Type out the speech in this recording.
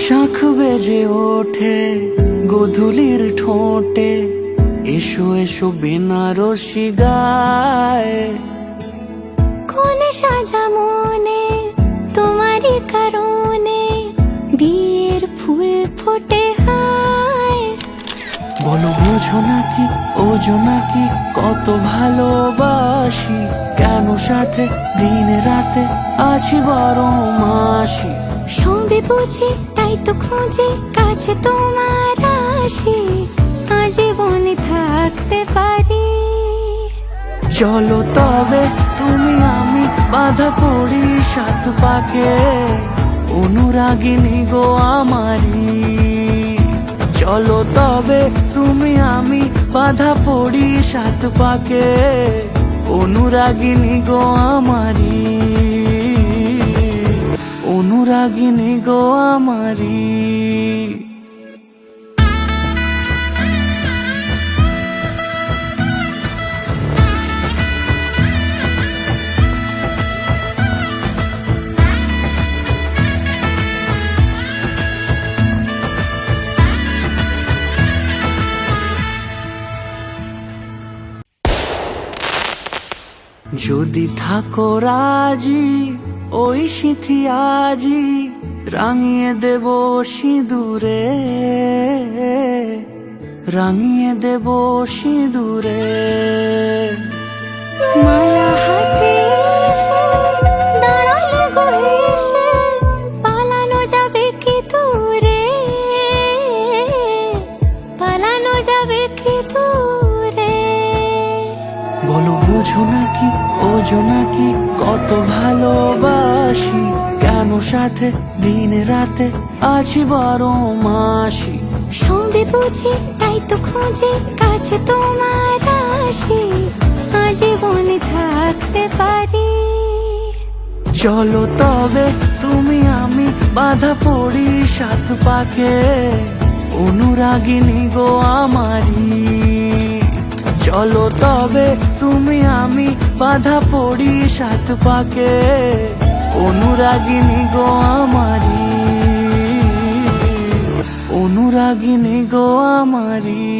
শাঁখ বেজে ওঠে গোধূলির ঠোঁটে, এসো এসো বেনারসি গায়। কোন সাজা মনে তোমারই কারণে, বিয়ের ফুল ফোটে হায়। বলো বোঝো নাকি ওজো নাকি কত ভালোবাসি, কেন সাথে দিন রাতে আছি 12 মাসি। সবে বুঝি তাই তো খুঁজে কাছে তোমার আসি, আজীবনে থাকতে পারি। চলো তবে তুমি আমি বাঁধা পড়ি 7 পাকে, অনুরাগিনী গো আমারি। চলো তবে তুমি আমি বাঁধা পড়ি 7 পাকে, অনুরাগিনী গো আমারি, অনুরাগিনী গো আমারি। যদি থাকো রাজি ওই সিঁথি আজি, রাঙিয়ে দেব সিঁদুরে, রাঙিয়ে দেব সিঁদুরে। মালা হাতে এসে দাঁড়ালে গো হেসে, পালানো যাবে কি দূরে, পালানো যাবে কি দূরে। বলো বোঝো নাকি ওজো নাকি কত ভালোবাসি, কেন সাথে দিন রাতে আছি 12 মাসি। সবে বুঝি তাই তো খুঁজে কাছে তোমার আসি, আজীবনে থাকতে পারি। চলো তবে তুমি আমি বাঁধা পড়ি 7 পাকে, অনুরাগিনী গো আমারি। চলো তবে তুমি আমি বাঁধা পড়ি 7 পাকে, অনুরাগিনী গো আমারি, অনুরাগিনী গো আমারি।